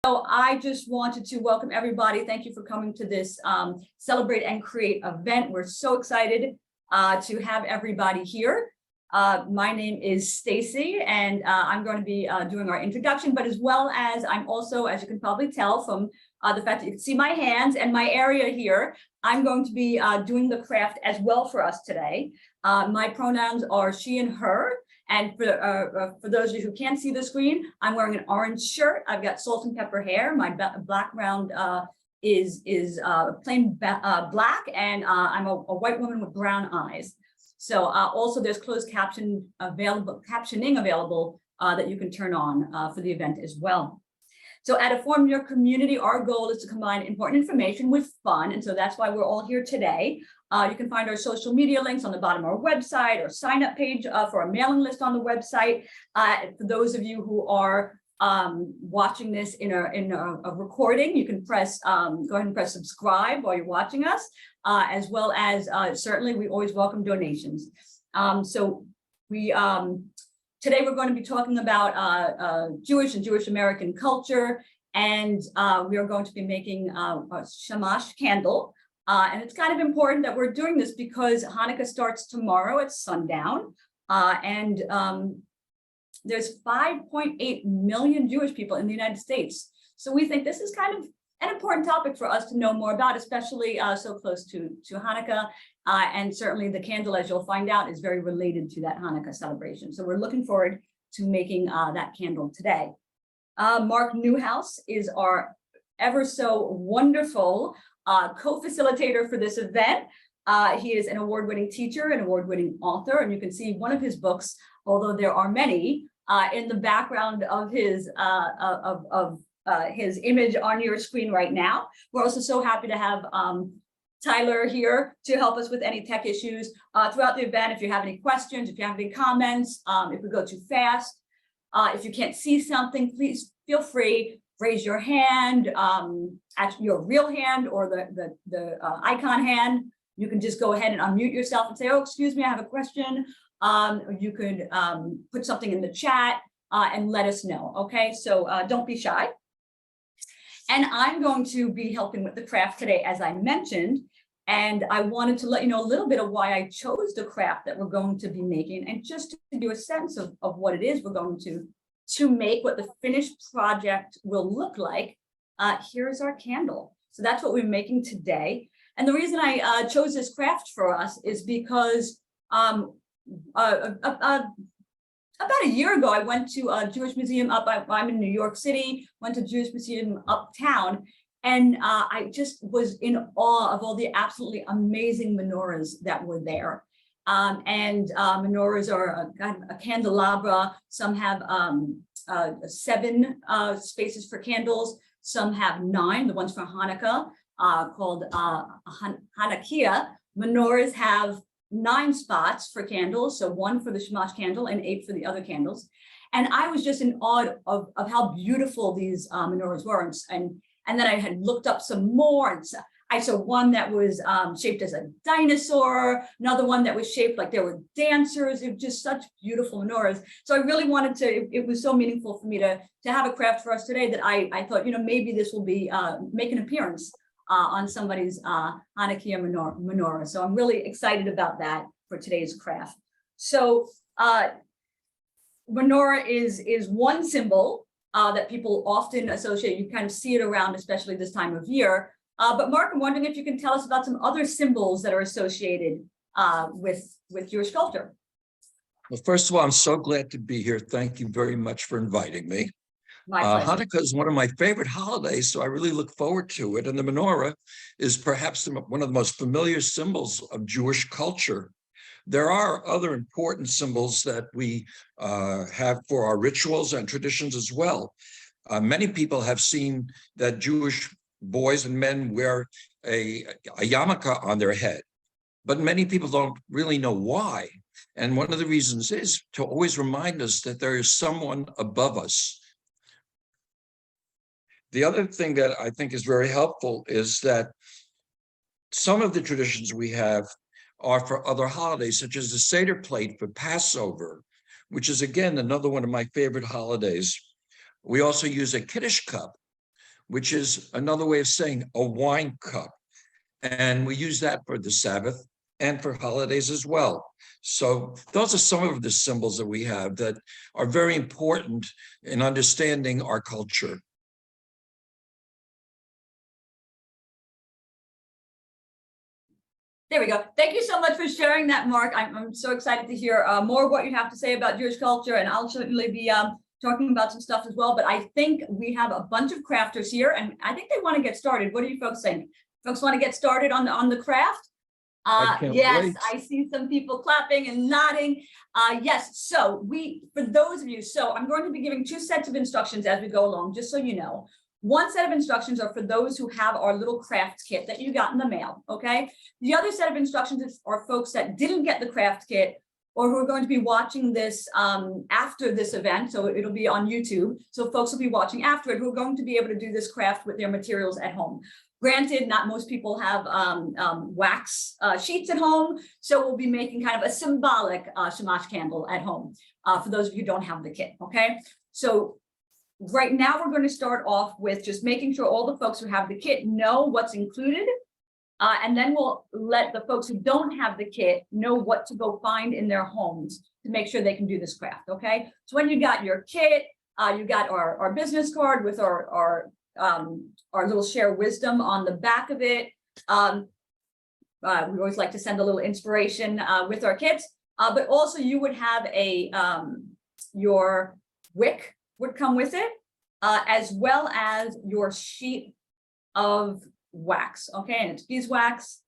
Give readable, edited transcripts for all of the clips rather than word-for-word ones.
So I just wanted to welcome everybody. Thank you for coming to this Celebrate and Create event. We're so excited to have everybody here. My name is Stacy, and I'm going to be doing our introduction, but as well as I'm also, as you can probably tell from the fact that you can see my hands and my area here, I'm going to be doing the craft as well for us today. My pronouns are she and her. And for those of you who can't see the screen, I'm wearing an orange shirt. I've got salt and pepper hair. My background is plain black, and I'm a white woman with brown eyes. So also there's closed captioning available that you can turn on for the event as well. So at Inform Your Community, our goal is to combine important information with fun. And so that's why we're all here today. You can find our social media links on the bottom of our website or sign up page for our mailing list on the website. For those of you who are watching this in a recording, you can press, go ahead and press subscribe while you're watching us, as well as certainly we always welcome donations. Today we're going to be talking about Jewish and Jewish American culture, and we are going to be making a Shamash Candle. And it's kind of important that we're doing this because Hanukkah starts tomorrow at sundown, and there's 5.8 million Jewish people in the United States. So we think this is kind of an important topic for us to know more about, especially so close to Hanukkah. And certainly the candle, as you'll find out, is very related to that Hanukkah celebration. So we're looking forward to making that candle today. Mark Newhouse is our ever so wonderful co-facilitator for this event. He is an award-winning teacher, an award-winning author, and you can see one of his books, although there are many, in the background of his image on your screen right now. We're also so happy to have Tyler here to help us with any tech issues throughout the event. If you have any questions, if you have any comments, if we go too fast, if you can't see something, please feel free. Raise your hand, actually your real hand or the icon hand. You can just go ahead and unmute yourself and say, oh, excuse me, I have a question. You could put something in the chat and let us know, okay? So don't be shy. And I'm going to be helping with the craft today, as I mentioned, and I wanted to let you know a little bit of why I chose the craft that we're going to be making, and just to give you a sense of what it is we're going to make, what the finished project will look like. Here's our candle. So that's what we're making today. And the reason I chose this craft for us is because about a year ago, I went to a Jewish museum I'm in New York City, went to Jewish museum uptown, and I just was in awe of all the absolutely amazing menorahs that were there. Menorahs are a candelabra. Some have 7 spaces for candles. Some have 9, the ones for Hanukkah, called Hanukah. Menorahs have 9 spots for candles, so 1 for the Shamash candle and 8 for the other candles. And I was just in awe of how beautiful these menorahs were. And then I had looked up some more, and I saw one that was shaped as a dinosaur, another one that was shaped like there were dancers. It was just such beautiful menorahs. So I really wanted to, it was so meaningful for me to have a craft for us today that I thought, maybe this will be make an appearance on somebody's Hanukah menorah. So I'm really excited about that for today's craft. So menorah is one symbol that people often associate. You kind of see it around, especially this time of year. But Mark, I'm wondering if you can tell us about some other symbols that are associated with Jewish culture. Well, first of all, I'm so glad to be here. Thank you very much for inviting me. Hanukkah is one of my favorite holidays, so I really look forward to it. And the menorah is perhaps one of the most familiar symbols of Jewish culture. There are other important symbols that we have for our rituals and traditions as well. Many people have seen that Jewish boys and men wear a yarmulke on their head, but many people don't really know why. And one of the reasons is to always remind us that there is someone above us. The other thing that I think is very helpful is that some of the traditions we have are for other holidays, such as the Seder plate for Passover, which is, again, another one of my favorite holidays. We also use a Kiddush cup which is another way of saying a wine cup. And we use that for the Sabbath and for holidays as well. So those are some of the symbols that we have that are very important in understanding our culture. There we go. Thank you so much for sharing that, Mark. I'm so excited to hear more of what you have to say about Jewish culture, and I'll certainly be talking about some stuff as well. But I think we have a bunch of crafters here, and I think they want to get started. What are you folks saying? Folks want to get started on the craft? Yes, wait. I see some people clapping and nodding. Yes, so for those of you, so I'm going to be giving 2 sets of instructions as we go along, just so you know. One set of instructions are for those who have our little craft kit that you got in the mail, okay? The other set of instructions are folks that didn't get the craft kit or who are going to be watching this after this event, so it'll be on YouTube. So folks will be watching after it who are going to be able to do this craft with their materials at home. Granted, not most people have wax sheets at home, so we'll be making kind of a symbolic Shamash candle at home for those of you who don't have the kit, okay? So right now we're going to start off with just making sure all the folks who have the kit know what's included, and then we'll let the folks who don't have the kit know what to go find in their homes to make sure they can do this craft, okay? So when you got your kit, you got our business card with our little share wisdom on the back of it. We always like to send a little inspiration with our kits, but also you would have your wick would come with it, as well as your sheet of wax, okay? And it's beeswax.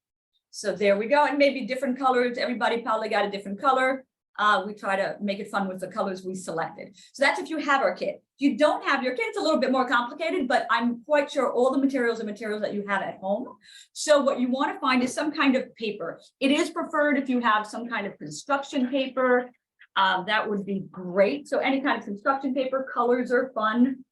So there we go, and maybe different colors. Everybody probably got a different color. We try to make it fun with the colors we selected. So that's if you have our kit. If you don't have your kit, it's a little bit more complicated, but I'm quite sure all the materials are materials that you have at home. So what you want to find is some kind of paper. It is preferred if you have some kind of construction paper. That would be great. So any kind of construction paper, colors are fun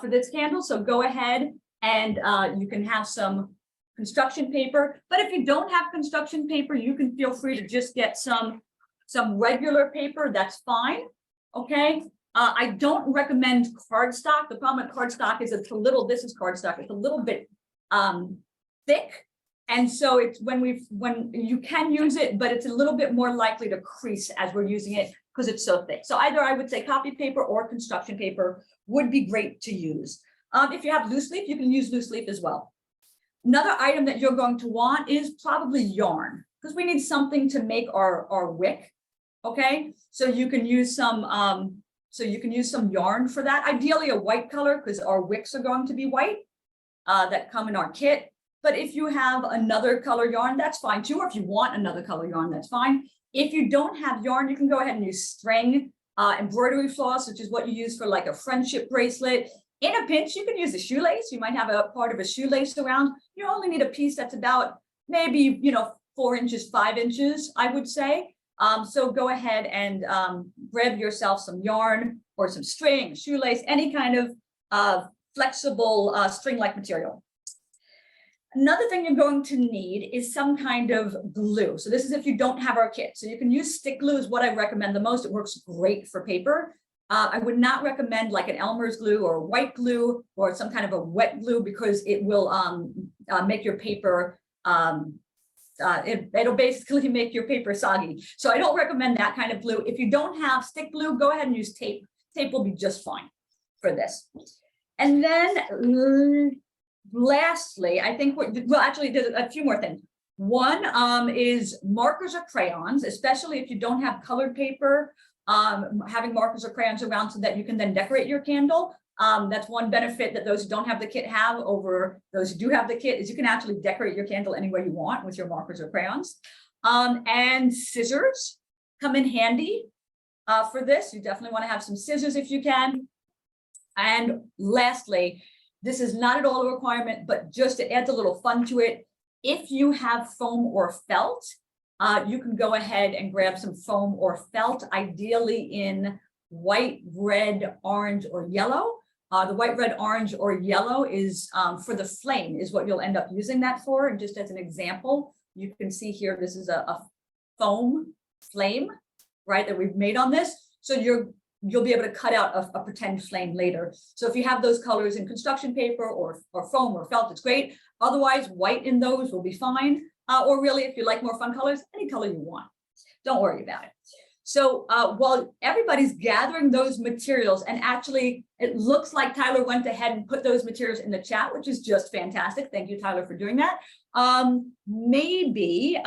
for this candle. So go ahead and you can have some construction paper. But if you don't have construction paper, you can feel free to just get some regular paper. That's fine. Okay. I don't recommend cardstock. The problem with cardstock is it's a little, this is cardstock. It's a little bit thick. And so it's when you can use it, but it's a little bit more likely to crease as we're using it because it's so thick. So either I would say copy paper or construction paper would be great to use. If you have loose leaf, you can use loose leaf as well. Another item that you're going to want is probably yarn, because we need something to make our wick. Okay, so you can use some yarn for that. Ideally a white color, because our wicks are going to be white that come in our kit. But if you have another color yarn, that's fine too. Or if you want another color yarn, that's fine. If you don't have yarn, you can go ahead and use string, embroidery floss, which is what you use for like a friendship bracelet. In a pinch, you can use a shoelace. You might have a part of a shoelace around. You only need a piece that's about maybe 4 inches, 5 inches, I would say. So go ahead and grab yourself some yarn or some string, shoelace, any kind of flexible string-like material. Another thing you're going to need is some kind of glue. So this is if you don't have our kit. So you can use stick glue is what I recommend the most. It works great for paper. I would not recommend like an Elmer's glue or white glue or some kind of a wet glue because it will make your paper, it'll basically make your paper soggy. So I don't recommend that kind of glue. If you don't have stick glue, go ahead and use tape. Tape will be just fine for this. And then lastly, I think actually there's a few more things. One is markers or crayons, especially if you don't have colored paper, having markers or crayons around so that you can then decorate your candle. That's one benefit that those who don't have the kit have over those who do have the kit is you can actually decorate your candle any way you want with your markers or crayons. And scissors come in handy for this. You definitely want to have some scissors if you can. And lastly, this is not at all a requirement, but just it adds a little fun to it. If you have foam or felt, you can go ahead and grab some foam or felt, ideally in white, red, orange, or yellow. The white, red, orange, or yellow is for the flame is what you'll end up using that for. And just as an example, you can see here, this is a foam flame, right, that we've made on this. So you'll be able to cut out a pretend flame later. So if you have those colors in construction paper or foam or felt, it's great. Otherwise, white in those will be fine. Or really, if you like more fun colors, any color you want. Don't worry about it. So while everybody's gathering those materials, and actually it looks like Tyler went ahead and put those materials in the chat, which is just fantastic. Thank you, Tyler, for doing that. Maybe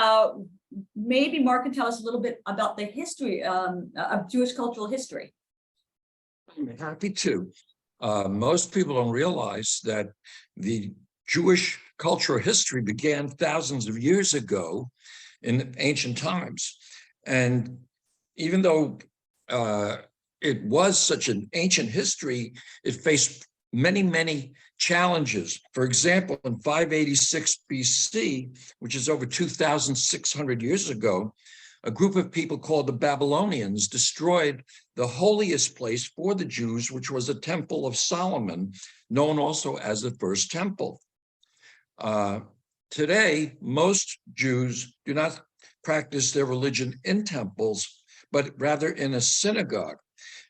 Mark can tell us a little bit about the history of Jewish cultural history. I'm happy to. Most people don't realize that the Jewish cultural history began thousands of years ago in ancient times. And even though it was such an ancient history, it faced many, many challenges. For example, in 586 BC, which is over 2,600 years ago, a group of people called the Babylonians destroyed the holiest place for the Jews, which was the Temple of Solomon, known also as the First Temple. Today, most Jews do not practice their religion in temples, but rather in a synagogue.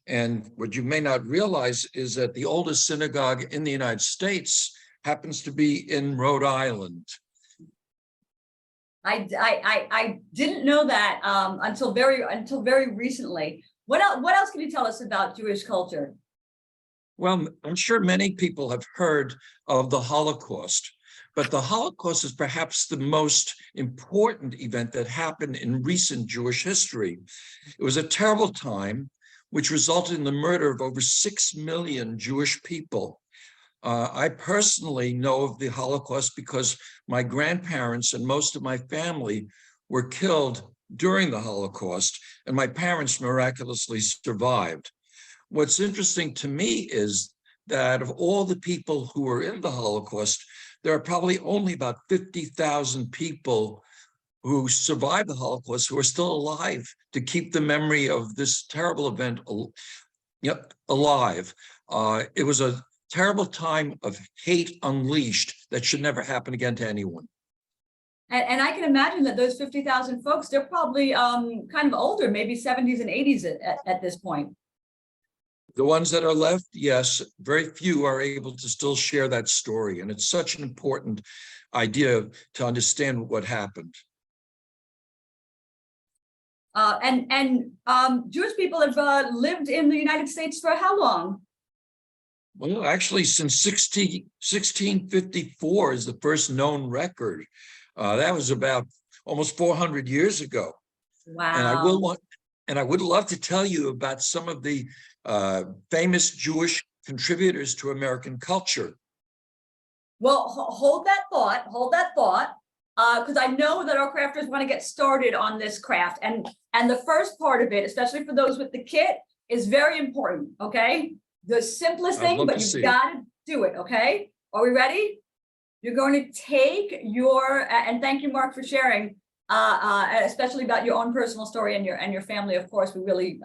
And what you may not realize is that the oldest synagogue in the United States happens to be in Rhode Island. I didn't know that until very recently. What else can you tell us about Jewish culture? Well, I'm sure many people have heard of the Holocaust, but the Holocaust is perhaps the most important event that happened in recent Jewish history. It was a terrible time, which resulted in the murder of over 6 million Jewish people. I personally know of the Holocaust because my grandparents and most of my family were killed during the Holocaust, and my parents miraculously survived. What's interesting to me is that of all the people who were in the Holocaust, there are probably only about 50,000 people who survived the Holocaust who are still alive to keep the memory of this terrible event alive. It was a terrible time of hate unleashed that should never happen again to anyone. And I can imagine that those 50,000 folks, they're probably kind of older, maybe 70s and 80s at this point. The ones that are left, yes, very few are able to still share that story. And it's such an important idea to understand what happened. Jewish people have lived in the United States for how long? Well, actually, since 1654 is the first known record. That was about almost 400 years ago. Wow. And I would love to tell you about some of the famous Jewish contributors to American culture. Well, hold that thought, because I know that our crafters want to get started on this craft. And the first part of it, especially for those with the kit, is very important, okay? The simplest thing, but you've got to do it, okay? Are we ready? You're going to take your, and thank you, Mark, for sharing, especially about your own personal story and your family. Of course, we really,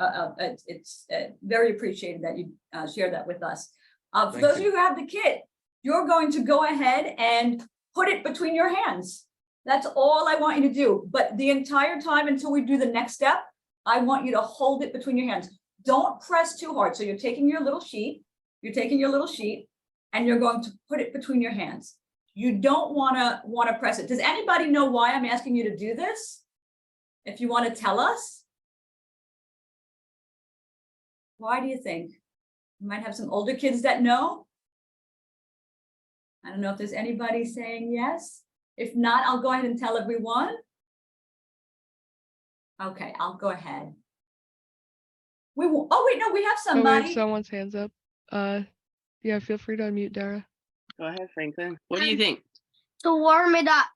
it's very appreciated that you shared that with us. For those of you who have the kit, you're going to go ahead and put it between your hands. That's all I want you to do. But the entire time until we do the next step, I want you to hold it between your hands. Don't press too hard. So you're taking your little sheet, and you're going to put it between your hands. You don't want to press it. Does anybody know why I'm asking you to do this? If you want to tell us. Why do you think? You might have some older kids that know. I don't know if there's anybody saying yes. If not, I'll go ahead and tell everyone. Okay, I'll go ahead. We will. Oh wait, no, we have somebody. Oh, wait, someone's hands up. Yeah, feel free to unmute, Dara. Go ahead, Franklin. What do you think? To warm it up.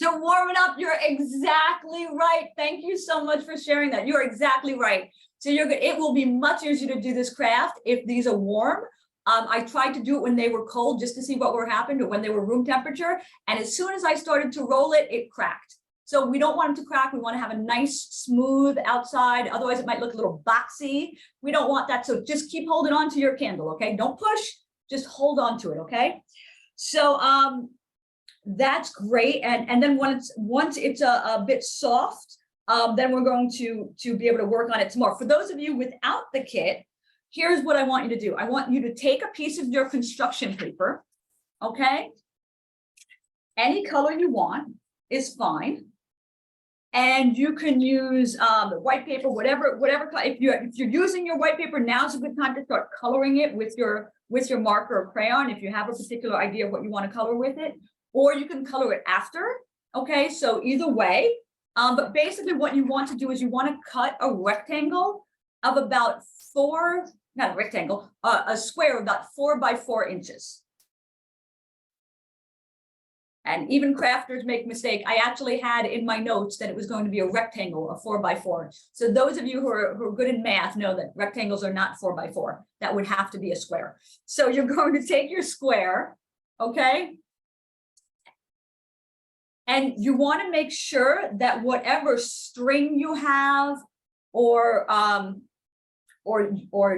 To warm it up, you're exactly right. Thank you so much for sharing that. You're exactly right. So you're good. It will be much easier to do this craft if these are warm. I tried to do it when they were cold just to see what would happen, or when they were room temperature. And as soon as I started to roll it, it cracked. So we don't want them to crack. We want to have a nice, smooth outside. Otherwise, it might look a little boxy. We don't want that. So just keep holding on to your candle, okay? Don't push, just hold on to it, okay? So that's great. And then once it's a bit soft, then we're going to be able to work on it tomorrow. For those of you without the kit, here's what I want you to do. I want you to take a piece of your construction paper, okay? Any color you want is fine. And you can use white paper, whatever. If you're using your white paper, now's a good time to start coloring it with your marker or crayon if you have a particular idea of what you want to color with it, or you can color it after. Okay, so either way, but basically what you want to do is you want to cut a rectangle of about a square of about 4 by 4 inches. And even crafters make mistake. I actually had in my notes that it was going to be a rectangle, a 4 by 4. So those of you who are good in math know that rectangles are not 4 by 4. That would have to be a square. So you're going to take your square, okay? And you want to make sure that whatever string you have or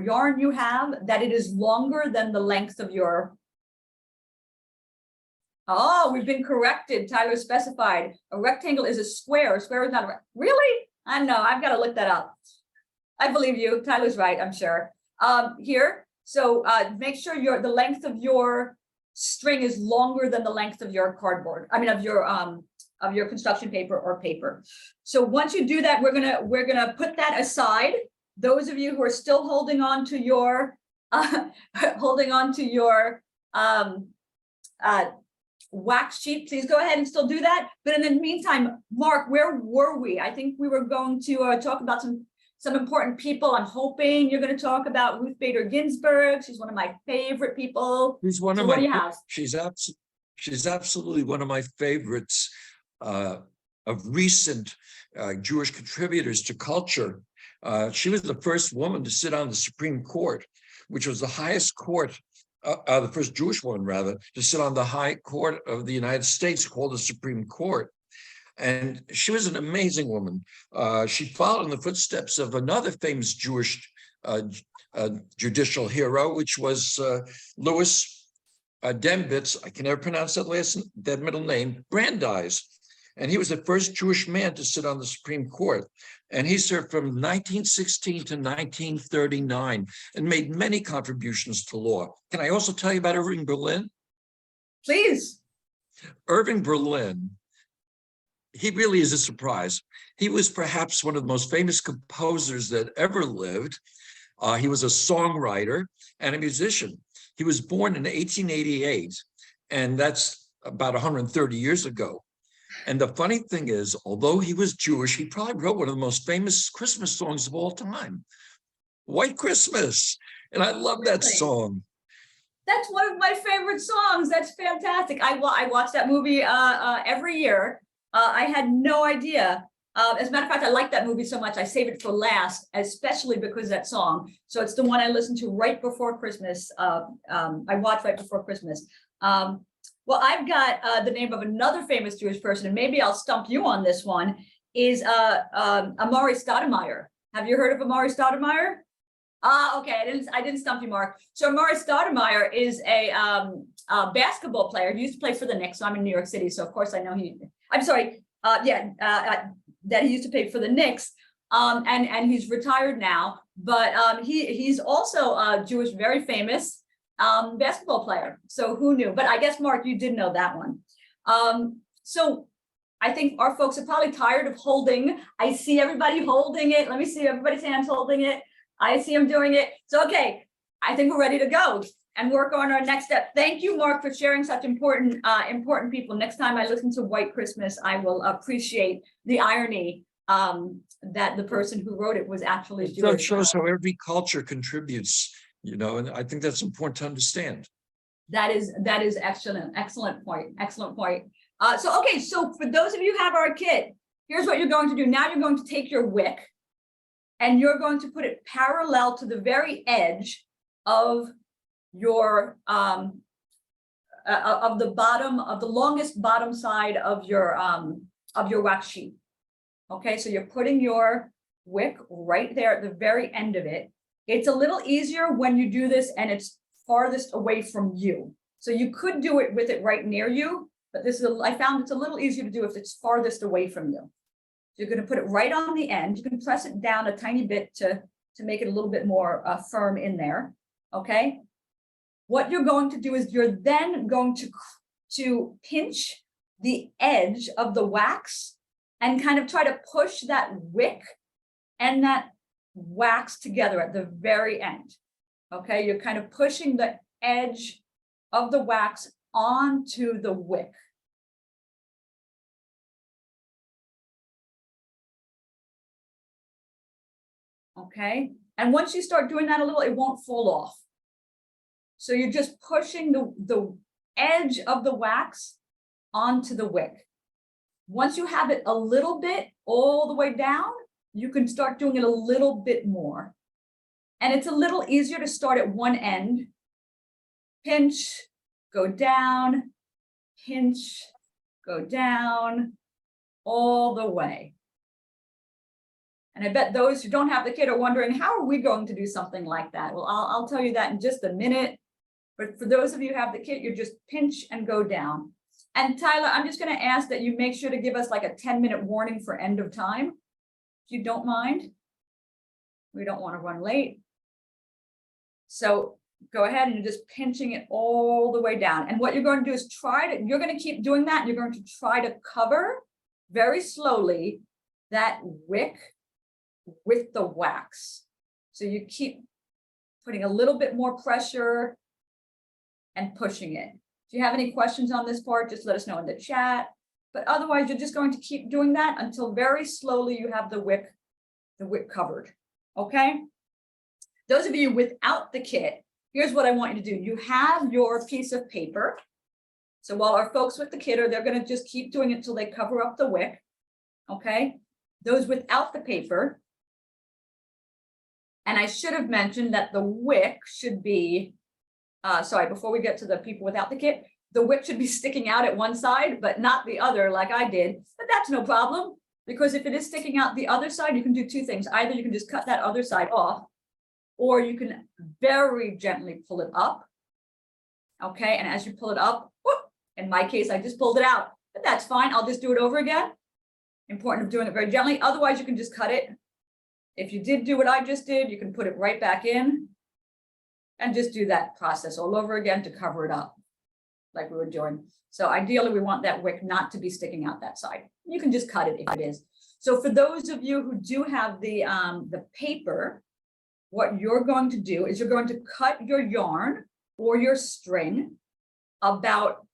yarn you have, that it is longer than the length of your. Oh, we've been corrected. Tyler specified a rectangle is a square. A square is not a really? I know. I've got to look that up. I believe you. Tyler's right. I'm sure. Here. So make sure the length of your string is longer than the length of your cardboard. I mean, of your construction paper or paper. So once you do that, we're gonna put that aside. Those of you who are still holding on to your wax sheet, please go ahead and still do that. But in the meantime, Mark, where were we? I think we were going to talk about some important people. I'm hoping you're going to talk about Ruth Bader Ginsburg. She's one of my favorite people. She's one of what do you have? She's absolutely one of my favorites of recent Jewish contributors to culture. She was the first woman to sit on the Supreme Court, which was the highest court. The first Jewish woman, rather, to sit on the High Court of the United States, called the Supreme Court. And she was an amazing woman. She followed in the footsteps of another famous Jewish judicial hero, which was Louis Dembitz. I can never pronounce that middle name, Brandeis. And he was the first Jewish man to sit on the Supreme Court. And he served from 1916 to 1939 and made many contributions to law. Can I also tell you about Irving Berlin? Please. Irving Berlin, he really is a surprise. He was perhaps one of the most famous composers that ever lived. He was a songwriter and a musician. He was born in 1888, and that's about 130 years ago. And the funny thing is, although he was Jewish, he probably wrote one of the most famous Christmas songs of all time, White Christmas. And I love that song. That's one of my favorite songs. That's fantastic. I watch that movie every year. I had no idea. As a matter of fact, I like that movie so much, I save it for last, especially because of that song. So it's the one I listen to right before Christmas. I watch right before Christmas. Well, I've got the name of another famous Jewish person, and maybe I'll stump you on this one, is Amari Stoudemire. Have you heard of Amari Stoudemire? Okay, I didn't stump you, Mark. So Amari Stoudemire is a basketball player. He used to play for the Knicks. So I'm in New York City, so of course I know that he used to play for the Knicks. And he's retired now, but he's also a Jewish, very famous basketball player. So who knew? But I guess, Mark, you did know that one. So I think our folks are probably tired of holding. I see everybody holding it. Let me see everybody's hands holding it. I see them doing it. So, okay, I think we're ready to go and work on our next step. Thank you, Mark, for sharing such important people. Next time I listen to White Christmas, I will appreciate the irony that the person who wrote it was actually Jewish. So it shows how every culture contributes, and I think that's important to understand. That is excellent point. So for those of you who have our kit, here's what you're going to do. Now you're going to take your wick and you're going to put it parallel to the very edge of your of the longest bottom side of your wax sheet. Okay, so you're putting your wick right there at the very end of it. It's a little easier when you do this and it's farthest away from you. So you could do it with it right near you, but I found it's a little easier to do if it's farthest away from you. You're going to put it right on the end. You can press it down a tiny bit to make it a little bit more firm in there. Okay. What you're going to do is you're then going to pinch the edge of the wax and kind of try to push that wick and that wax together at the very end. Okay, you're kind of pushing the edge of the wax onto the wick. Okay, and once you start doing that a little, it won't fall off. So you're just pushing the edge of the wax onto the wick. Once you have it a little bit all the way down, you can start doing it a little bit more. And it's a little easier to start at one end, pinch, go down, pinch, go down, all the way. And I bet those who don't have the kit are wondering, how are we going to do something like that? Well, I'll tell you that in just a minute. But for those of you who have the kit, you just pinch and go down. And Tyler, I'm just going to ask that you make sure to give us like a 10-minute warning for end of time, if you don't mind. We don't want to run late. So go ahead and you're just pinching it all the way down. And what you're going to do is you're going to keep doing that. And you're going to try to cover very slowly that wick with the wax. So you keep putting a little bit more pressure and pushing it. If you have any questions on this part, just let us know in the chat. But otherwise, you're just going to keep doing that until very slowly you have the wick covered. Okay? Those of you without the kit, here's what I want you to do. You have your piece of paper. So while our folks with the kit they're going to just keep doing it until they cover up the wick. Okay? Those without the paper. And I should have mentioned that the wick should be, sorry, before we get to the people without the kit, the wick should be sticking out at one side, but not the other like I did. But that's no problem, because if it is sticking out the other side, you can do two things. Either you can just cut that other side off, or you can very gently pull it up. Okay, and as you pull it up, whoop, in my case, I just pulled it out, but that's fine. I'll just do it over again. Important of doing it very gently. Otherwise, you can just cut it. If you did do what I just did, you can put it right back in and just do that process all over again to cover it up like we were doing. So ideally, we want that wick not to be sticking out that side. You can just cut it if it is. So for those of you who do have the paper, what you're going to do is you're going to cut your yarn or your string about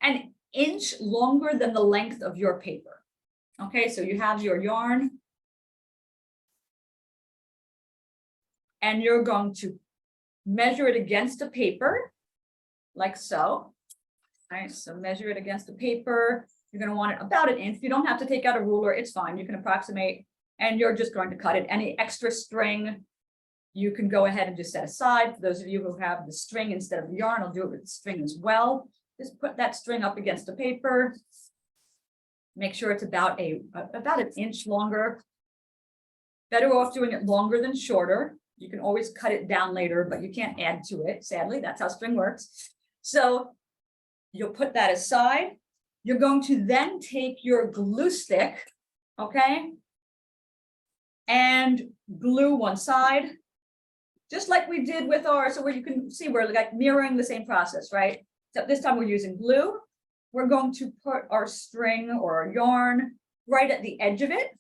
an inch longer than the length of your paper. Okay, so you have your yarn and you're going to measure it against a paper like so. All right, so measure it against the paper. You're going to want it about an inch. You don't have to take out a ruler. It's fine. You can approximate, and you're just going to cut it. Any extra string, you can go ahead and just set aside. For those of you who have the string instead of the yarn, I'll do it with the string as well. Just put that string up against the paper. Make sure it's about an inch longer. Better off doing it longer than shorter. You can always cut it down later, but you can't add to it. Sadly, that's how string works. So you'll put that aside. You're going to then take your glue stick, okay, and glue one side, just like we did with so where you can see we're like mirroring the same process, right? So this time we're using glue. We're going to put our string or our yarn right at the edge of it.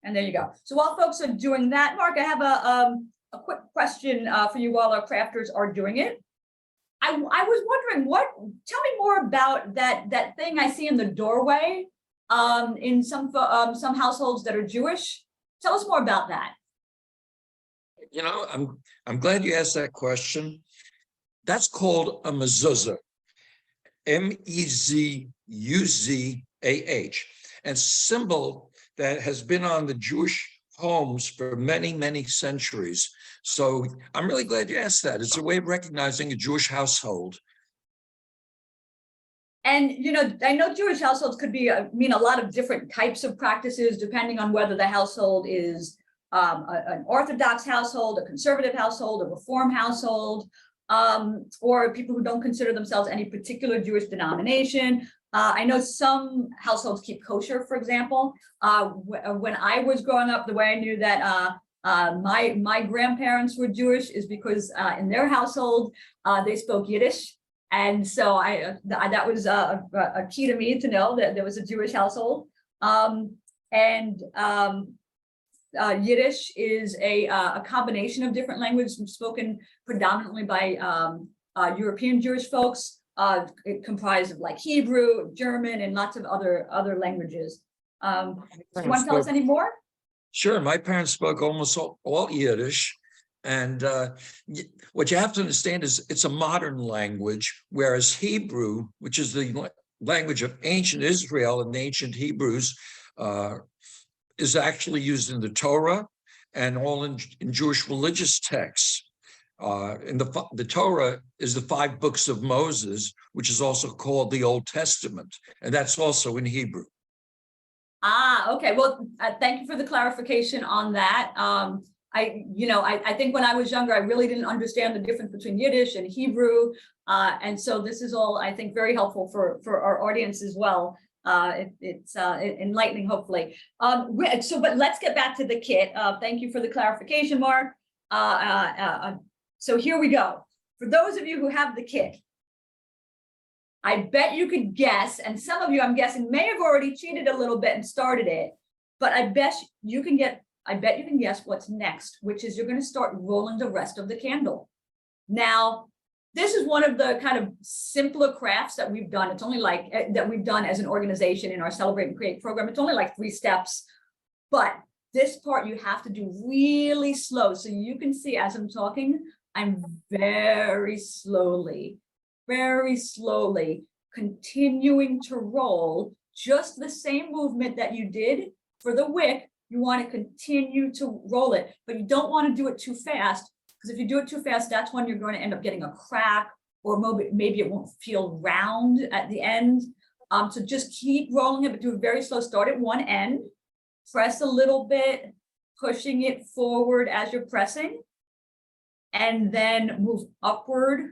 And there you go. So while folks are doing that, Mark, I have a quick question for you while our crafters are doing it. I was wondering, tell me more about that thing I see in the doorway in some households that are Jewish. Tell us more about that. You know, I'm glad you asked that question. That's called a mezuzah, M-E-Z-U-Z-A-H, and symbol that has been on the Jewish homes for many, many centuries. So I'm really glad you asked that. It's a way of recognizing a Jewish household. And, you know, I know Jewish households could mean a lot of different types of practices, depending on whether the household is an Orthodox household, a conservative household, a Reform household. or people who don't consider themselves any particular Jewish denomination. I know some households keep kosher, for example. When I was growing up, the way I knew that my grandparents were Jewish is because in their household, they spoke Yiddish. And so that was a key to me to know that there was a Jewish household. Yiddish is a combination of different languages spoken predominantly by European Jewish folks. It comprised of like Hebrew, German, and lots of other languages. Do you want to tell us any more? Sure. My parents spoke almost all Yiddish. And what you have to understand is it's a modern language, whereas Hebrew, which is the language of ancient Israel and ancient Hebrews, is actually used in the Torah and all in Jewish religious texts. In the Torah is the 5 books of Moses, which is also called the Old Testament, and that's also in Hebrew. Okay. Well, thank you for the clarification on that. I think when I was younger, I really didn't understand the difference between Yiddish and Hebrew. And so this is all, I think, very helpful for our audience as well. It's enlightening, hopefully. But let's get back to the kit. Thank you for the clarification, Mark. So here we go. For those of you who have the kit, I bet you could guess, and some of you, I'm guessing, may have already cheated a little bit and started it, but I bet you can guess what's next, which is you're going to start rolling the rest of the candle. Now, this is one of the kind of simpler crafts that we've done. It's only like that we've done as an organization in our Celebrate and Create program. It's only like 3 steps, but this part you have to do really slow. So you can see as I'm talking, I'm very slowly continuing to roll just the same movement that you did for the wick. You want to continue to roll it, but you don't want to do it too fast, because if you do it too fast, that's when you're going to end up getting a crack, or maybe it won't feel round at the end. So just keep rolling it, but do it very slow. Start at one end, press a little bit, pushing it forward as you're pressing, and then move upward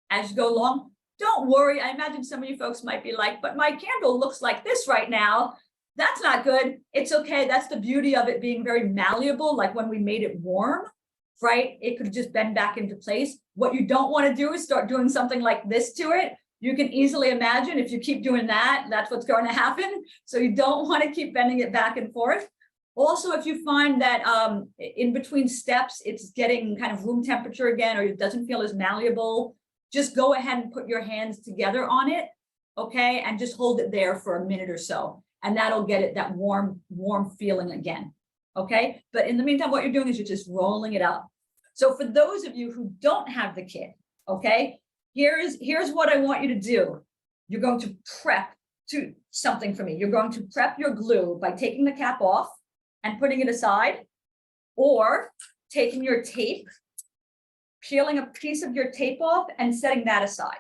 as you go along. Don't worry. I imagine some of you folks might be like, but my candle looks like this right now. That's not good. It's okay. That's the beauty of it being very malleable. Like when we made it warm, right? It could just bend back into place. What you don't want to do is start doing something like this to it. You can easily imagine if you keep doing that, that's what's going to happen. So you don't want to keep bending it back and forth. Also, if you find that in between steps, it's getting kind of room temperature again, or it doesn't feel as malleable, just go ahead and put your hands together on it, okay? And just hold it there for a minute or so. And that'll get it that warm feeling again, okay? But in the meantime, what you're doing is you're just rolling it up. So for those of you who don't have the kit, okay, here's what I want you to do. You're going to prep to something for me. You're going to prep your glue by taking the cap off and putting it aside, or taking your tape, peeling a piece of your tape off and setting that aside.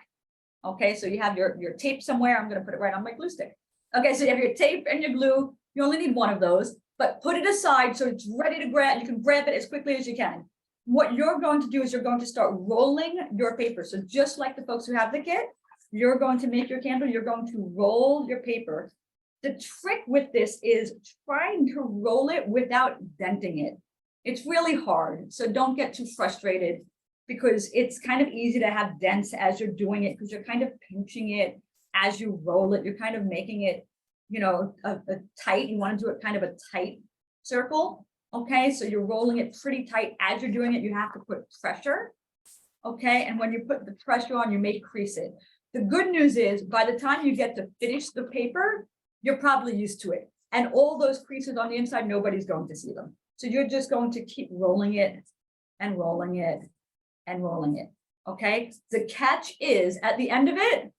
Okay, so you have your tape somewhere. I'm going to put it right on my glue stick. Okay, so you have your tape and your glue. You only need one of those, but put it aside so it's ready to grab. You can grab it as quickly as you can. What you're going to do is you're going to start rolling your paper. So just like the folks who have the kit, you're going to make your candle. You're going to roll your paper. The trick with this is trying to roll it without denting it. It's really hard, so don't get too frustrated, because it's kind of easy to have dents as you're doing it, because you're kind of pinching it as you roll it. You're kind of making it, a tight. You want to do it kind of a tight circle. Okay, so you're rolling it pretty tight. As you're doing it, you have to put pressure. Okay, and when you put the pressure on, you may crease it. The good news is by the time you get to finish the paper, you're probably used to it. And all those creases on the inside, nobody's going to see them. So you're just going to keep rolling it and rolling it and rolling it. Okay, the catch is at the end of it,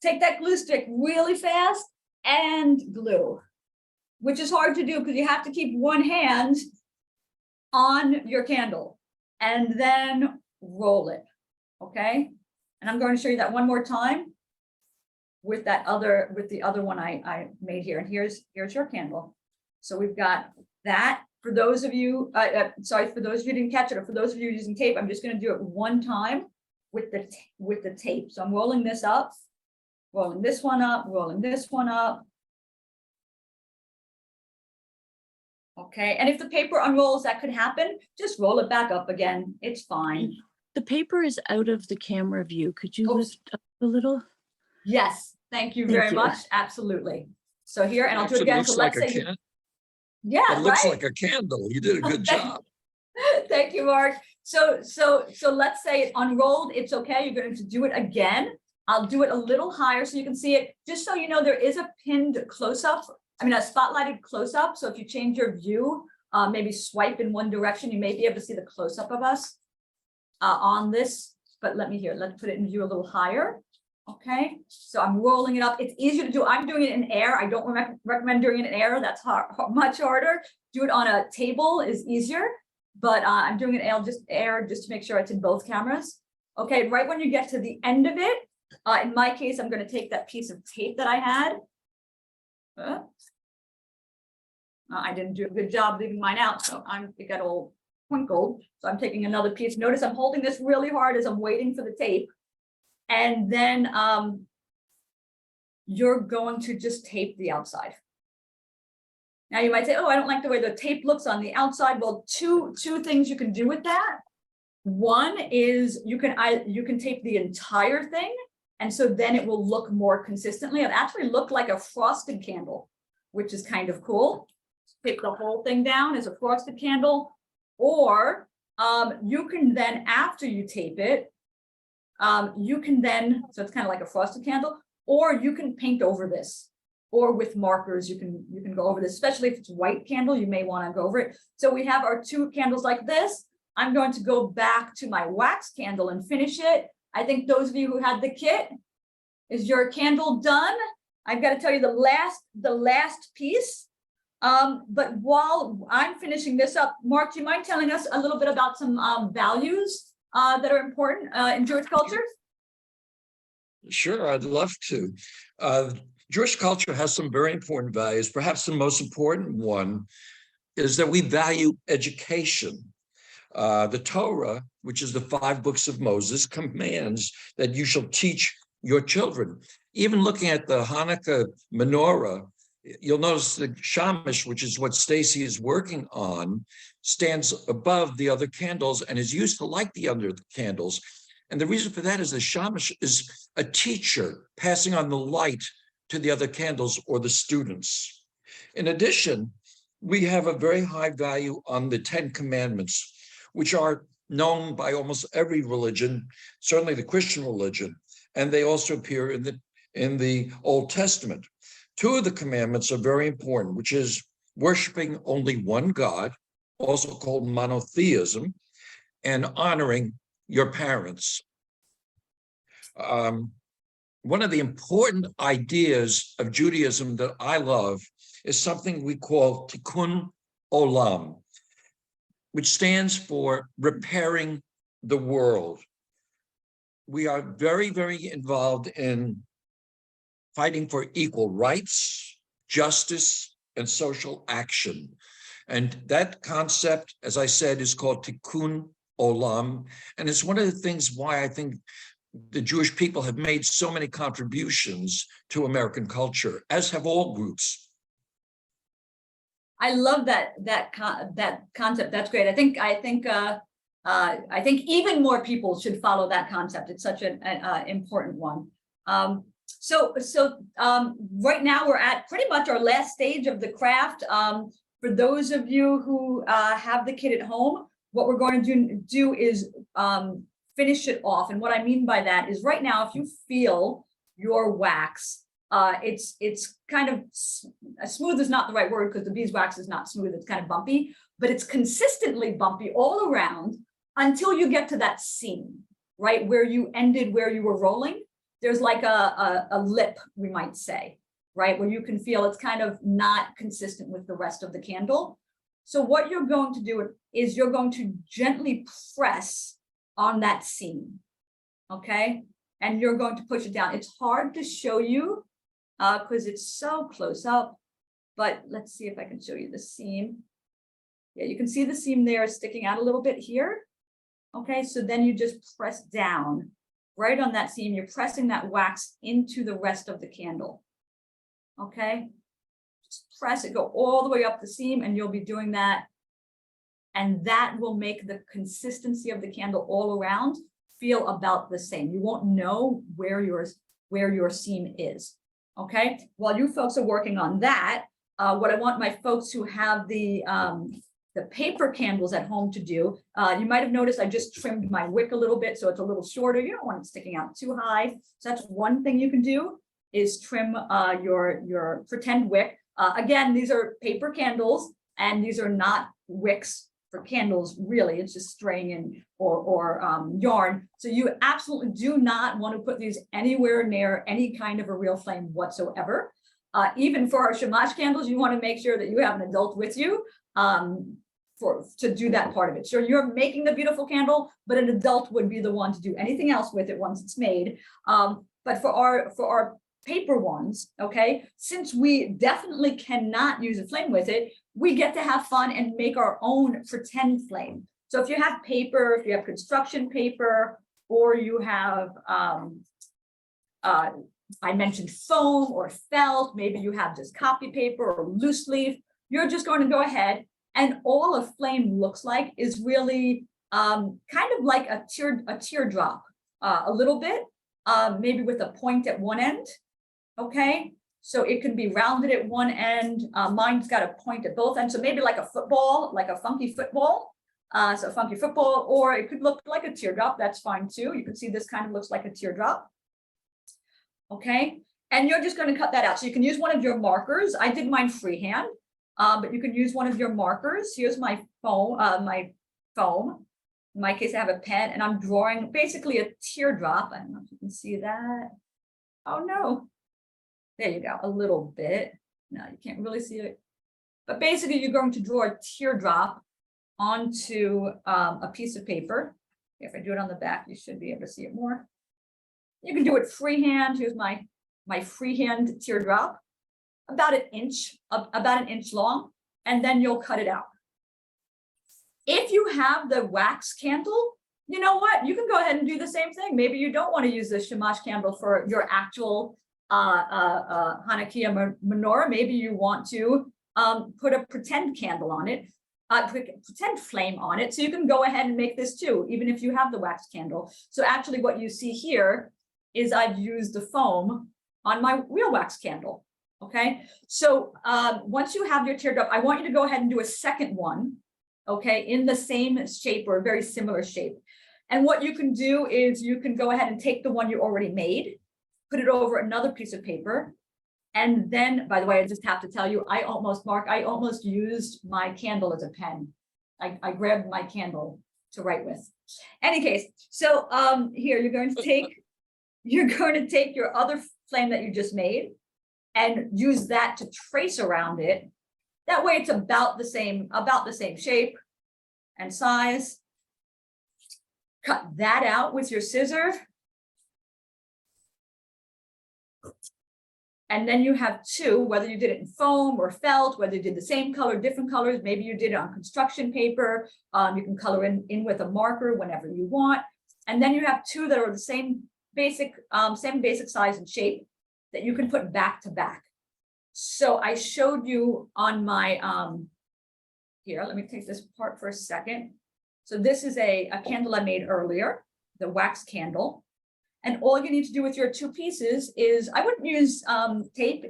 take that glue stick really fast and glue, which is hard to do because you have to keep one hand on your candle and then roll it. Okay, and I'm going to show you that one more time with the other one I made here. And here's your candle. So we've got that For those of you, sorry, for those of you who didn't catch it, or for those of you using tape, I'm just going to do it one time with the tape. So I'm rolling this up, rolling this one up, rolling this one up. Okay, and if the paper unrolls, that could happen. Just roll it back up again. It's fine. The paper is out of the camera view. Could you Oops. lift up a little? Yes, thank you Thank very you. much. Absolutely. So here, and I'll do it Actually again. looks So let's like a say, can- yeah, It looks right. like a candle. You did a good Okay. job. Thank you, Mark. So let's say it unrolled. It's okay. You're going to do it again. I'll do it a little higher so you can see it. Just so you know, there is a pinned close-up. I mean, a spotlighted close-up. So if you change your view, maybe swipe in one direction, you may be able to see the close-up of us on this. But let's put it in view a little higher. Okay, so I'm rolling it up. It's easier to do. I'm doing it in air. I don't recommend doing it in air. That's much harder. Do it on a table is easier, but I'm doing it in air just to make sure it's in both cameras. Okay, right when you get to the end of it, in my case, I'm going to take that piece of tape that I had. I didn't do a good job leaving mine out, so it got all twinkled. So I'm taking another piece. Notice I'm holding this really hard as I'm waiting for the tape. And then you're going to just tape the outside. Now you might say, oh, I don't like the way the tape looks on the outside. Well, two things you can do with that. One is you can tape the entire thing, and so then it will look more consistently. It actually looked like a frosted candle, which is kind of cool. Take the whole thing down as a frosted candle, or you can then, after you tape it, you can then, so it's kind of like a frosted candle, or you can paint over this, or with markers, you can go over this, especially if it's white candle, you may want to go over it. So we have our two candles like this. I'm going to go back to my wax candle and finish it. I think those of you who had the kit, is your candle done? I've got to tell you the last piece. But while I'm finishing this up, Mark, do you mind telling us a little bit about some values that are important in Jewish culture? Sure, I'd love to. Jewish culture has some very important values. Perhaps the most important one is that we value education. The Torah, which is the 5 books of Moses, commands that you shall teach your children. Even looking at the Hanukah menorah, you'll notice the Shamash, which is what Stacy is working on, stands above the other candles and is used to light the other candles. And the reason for that is the Shamash is a teacher passing on the light to the other candles or the students. In addition, we have a very high value on the 10 Commandments, which are known by almost every religion, certainly the Christian religion, and they also appear in the Old Testament. 2 of the commandments are very important, which is worshiping only one God, also called monotheism, and honoring your parents. One of the important ideas of Judaism that I love is something we call tikkun olam, which stands for repairing the world. We are very, very involved in fighting for equal rights, justice, and social action. And that concept, as I said, is called tikkun olam. And it's one of the things why I think the Jewish people have made so many contributions to American culture, as have all groups. I love that concept. That's great. I think even more people should follow that concept. It's such an important one. So right now we're at pretty much our last stage of the craft. For those of you who have the kit at home, what we're going to do is finish it off. And what I mean by that is right now, if you feel your wax, it's kind of smooth is not the right word because the beeswax is not smooth. It's kind of bumpy, but it's consistently bumpy all around until you get to that seam, right? Where you ended, where you were rolling. There's like a lip, we might say, right? Where you can feel it's kind of not consistent with the rest of the candle. So what you're going to do is you're going to gently press on that seam, okay? And you're going to push it down. It's hard to show you because it's so close up, but let's see if I can show you the seam. Yeah, you can see the seam there sticking out a little bit here. Okay, so then you just press down right on that seam. You're pressing that wax into the rest of the candle. Okay, just press it, go all the way up the seam, and you'll be doing that. And that will make the consistency of the candle all around feel about the same. You won't know where your seam is. Okay, while you folks are working on that, what I want my folks who have the paper candles at home to do, you might have noticed I just trimmed my wick a little bit so it's a little shorter. You don't want it sticking out too high. So that's one thing you can do, is trim your pretend wick. Again, these are paper candles, and these are not wicks for candles, really. It's just string and or yarn. So you absolutely do not want to put these anywhere near any kind of a real flame whatsoever. Even for our Shamash candles, you want to make sure that you have an adult with you to do that part of it. So you're making the beautiful candle, but an adult would be the one to do anything else with it once it's made. But for our paper ones, okay, since we definitely cannot use a flame with it, we get to have fun and make our own pretend flame. So if you have paper, if you have construction paper, or you have I mentioned foam or felt, maybe you have just copy paper or loose leaf, you're just going to go ahead, and all a flame looks like is really kind of like a teardrop, a little bit, maybe with a point at one end. Okay, so it can be rounded at one end. Mine's got a point at both ends, so maybe like a football, like a funky football. So funky football, or it could look like a teardrop. That's fine too. You can see this kind of looks like a teardrop. Okay, and you're just going to cut that out. So you can use one of your markers. I did mine freehand, but you can use one of your markers. Here's my foam. In my case, I have a pen, and I'm drawing basically a teardrop. I don't know if you can see that. Oh no. There you go, a little bit. No, you can't really see it. But basically, you're going to draw a teardrop onto a piece of paper. If I do it on the back, you should be able to see it more. You can do it freehand. Here's my freehand teardrop, about an inch long, and then you'll cut it out. If you have the wax candle, you know what? You can go ahead and do the same thing. Maybe you don't want to use the Shamash candle for your actual Hanukah menorah. Maybe you want to put a pretend candle on it, pretend flame on it. So you can go ahead and make this too, even if you have the wax candle. So actually what you see here is I've used the foam on my real wax candle. Okay, so once you have your teardrop, I want you to go ahead and do a second one, okay, in the same shape or a very similar shape. And what you can do is you can go ahead and take the one you already made, put it over another piece of paper. And then, by the way, I just have to tell you, I almost used my candle as a pen. I grabbed my candle to write with. Any case, so here you're going to take your other flame that you just made and use that to trace around it. That way it's about the same shape and size. Cut that out with your scissor. And then you have two, whether you did it in foam or felt, whether you did the same color, different colors, maybe you did it on construction paper. You can color in with a marker whenever you want. And then you have two that are the same basic size and shape that you can put back to back. So I showed you on my, here, let me take this apart for a second. So this is a candle I made earlier, the wax candle. And all you need to do with your two pieces is, I wouldn't use tape,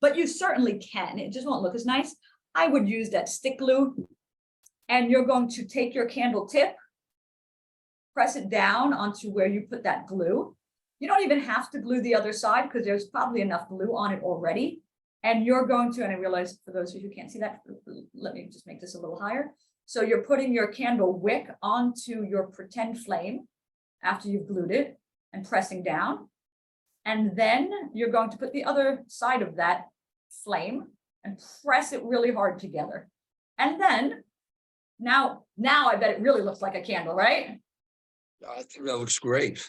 but you certainly can. It just won't look as nice. I would use that stick glue. And you're going to take your candle tip, press it down onto where you put that glue. You don't even have to glue the other side because there's probably enough glue on it already. And you're going to, and I realize for those of you who can't see that, let me just make this a little higher. So you're putting your candle wick onto your pretend flame after you've glued it and pressing down. And then you're going to put the other side of that flame and press it really hard together. And then now I bet it really looks like a candle, right? I think that looks great.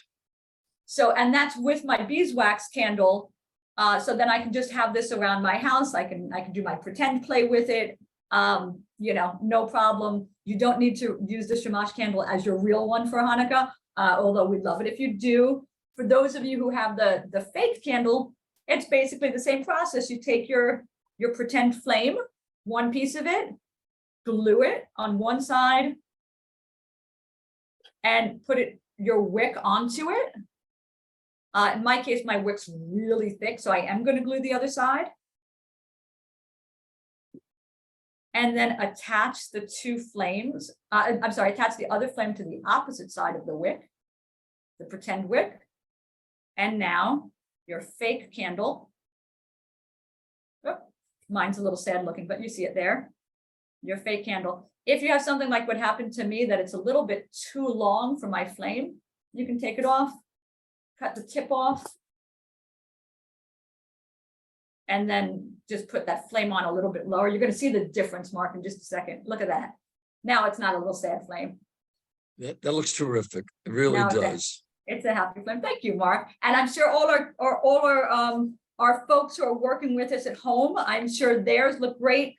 So, and that's with my beeswax candle. So then I can just have this around my house. I can do my pretend play with it. no problem. You don't need to use the Shamash candle as your real one for Hanukkah, although we'd love it if you do. For those of you who have the fake candle, it's basically the same process. You take your pretend flame, one piece of it, glue it on one side, and put your wick onto it. In my case, my wick's really thick, so I am going to glue the other side. And then attach the two flames. Attach the other flame to the opposite side of the wick, the pretend wick. And now your fake candle. Oh, mine's a little sad looking, but you see it there. Your fake candle. If you have something like what happened to me, that it's a little bit too long for my flame, you can take it off, cut the tip off, and then just put that flame on a little bit lower. You're going to see the difference, Mark, in just a second. Look at that. Now it's not a little sad flame. That looks terrific. It really does. It's a happy flame. Thank you, Mark. And I'm sure all our folks who are working with us at home, I'm sure theirs look great.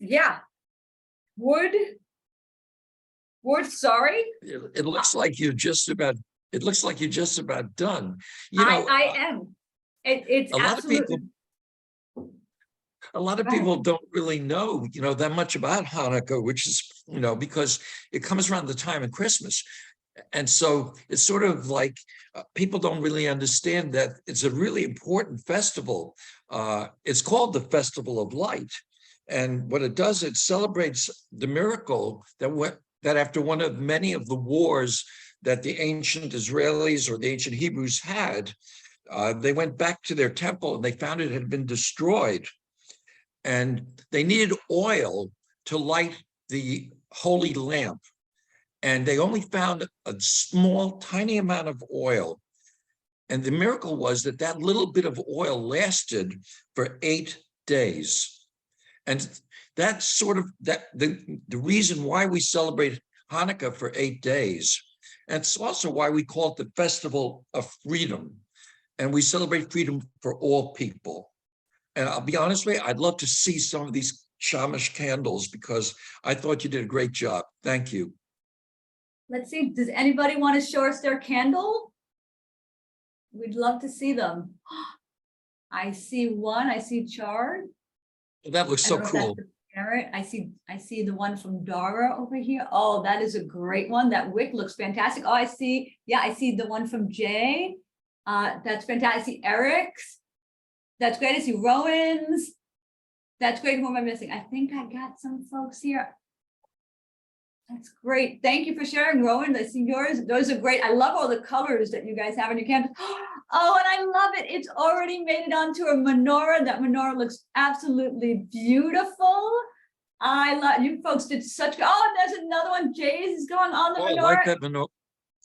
Yeah. Wood, sorry. It looks like you're just about. It looks like you're just about done. I am. It's a lot absolutely. of people. A lot of people don't really know, that much about Hanukkah, which is, because it comes around the time of Christmas. And so it's sort of like people don't really understand that it's a really important festival. It's called the Festival of Light. And what it does, it celebrates the miracle that after one of many of the wars that the ancient Israelis or the ancient Hebrews had, they went back to their temple and they found it had been destroyed. And they needed oil to light the holy lamp. And they only found a small, tiny amount of oil. And the miracle was that little bit of oil lasted for 8 days. And that's sort of the reason why we celebrate Hanukkah for 8 days. And it's also why we call it the Festival of Freedom. And we celebrate freedom for all people. And I'll be honest with you, I'd love to see some of these Shamash candles because I thought you did a great job. Thank you. Let's see, does anybody want to show us their candle? We'd love to see them. I see one, I see Chard. That looks so cool. I see the one from Dara over here. Oh, that is a great one. That wick looks fantastic. Oh, I see the one from Jay. That's fantastic. I see Eric's. That's great. I see Rowan's. That's great. Who am I missing? I think I got some folks here. That's great. Thank you for sharing, Rowan. I see yours. Those are great. I love all the colors that you guys have in your canvas. Oh, and I love it. It's already made it onto a menorah. That menorah looks absolutely beautiful. I love you folks did such. Oh, there's another one. Jay's is going on the menorah. I like that menorah.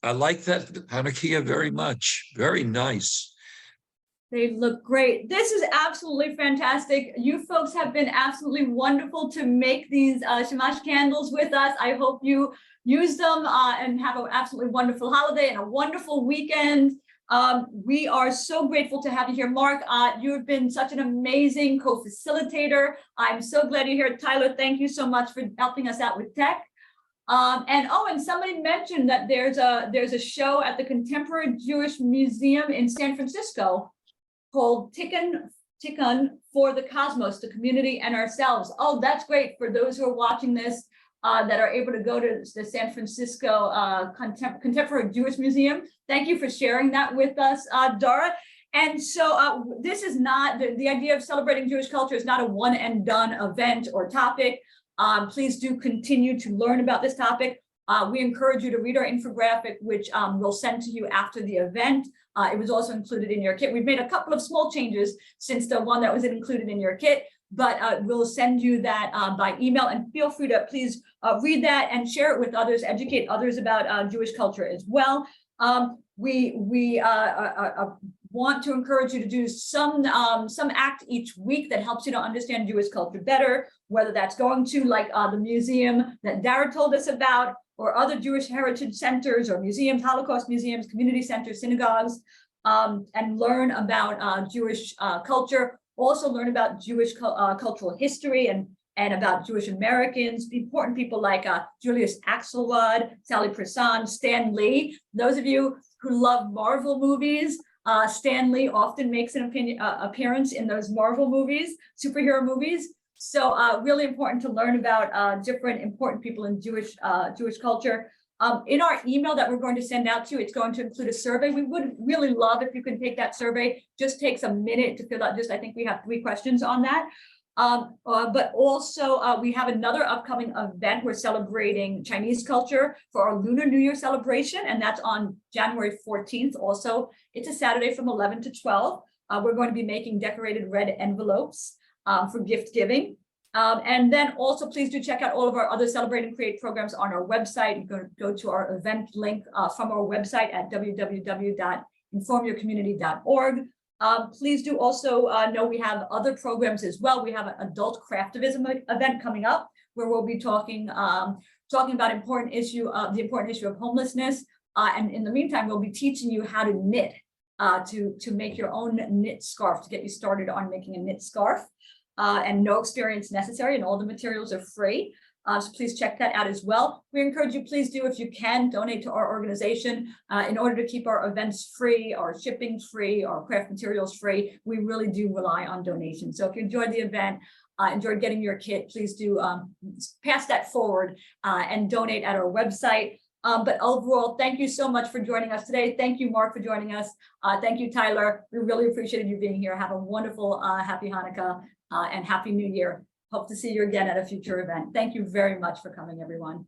I like that Hanukah very much. Very nice. They look great. This is absolutely fantastic. You folks have been absolutely wonderful to make these Shamash candles with us. I hope you use them and have an absolutely wonderful holiday and a wonderful weekend. We are so grateful to have you here, Mark. You've been such an amazing co-facilitator. I'm so glad you're here. Tyler, thank you so much for helping us out with tech. And somebody mentioned that there's a show at the Contemporary Jewish Museum in San Francisco called Tikkun for the Cosmos, the community and ourselves. Oh, that's great for those who are watching this that are able to go to the San Francisco Contemporary Jewish Museum. Thank you for sharing that with us, Dara. And so this is not, the idea of celebrating Jewish culture is not a one and done event or topic. Please do continue to learn about this topic. We encourage you to read our infographic, which we'll send to you after the event. It was also included in your kit. We've made a couple of small changes since the one that was included in your kit, but we'll send you that by email, and feel free to please read that and share it with others, educate others about Jewish culture as well. We want to encourage you to do some act each week that helps you to understand Jewish culture better, whether that's going to like the museum that Dara told us about, or other Jewish heritage centers or museums, Holocaust museums, community centers, synagogues, and learn about Jewish culture, Also learn about Jewish cultural history and about Jewish Americans, important people like Julius Axelrod, Sally Prisan, Stan Lee. Those of you who love Marvel movies, Stan Lee often makes an appearance in those Marvel movies, superhero movies. So really important to learn about different important people in Jewish culture. In our email that we're going to send out to you, it's going to include a survey. We would really love if you can take that survey. Just takes a minute to fill out. I think we have 3 questions on that. But also we have another upcoming event. We're celebrating Chinese culture for our Lunar New Year celebration, and that's on January 14th. Also, it's a Saturday from 11 to 12. We're going to be making decorated red envelopes for gift giving. And then also please do check out all of our other Celebrate and Create programs on our website. You can go to our event link from our website at www.informyourcommunity.org. Please do also know we have other programs as well. We have an adult craftivism event coming up where we'll be talking about the important issue of homelessness. And in the meantime, we'll be teaching you how to knit, to make your own knit scarf, to get you started on making a knit scarf. And no experience necessary, and all the materials are free. So please check that out as well. We encourage you, please do, if you can, donate to our organization in order to keep our events free, our shipping free, our craft materials free. We really do rely on donations. So if you enjoyed the event, enjoyed getting your kit, please do pass that forward and donate at our website. But overall, thank you so much for joining us today. Thank you, Mark, for joining us. Thank you, Tyler. We really appreciated you being here. Have a wonderful, happy Hanukkah and Happy New Year. Hope to see you again at a future event. Thank you very much for coming, everyone.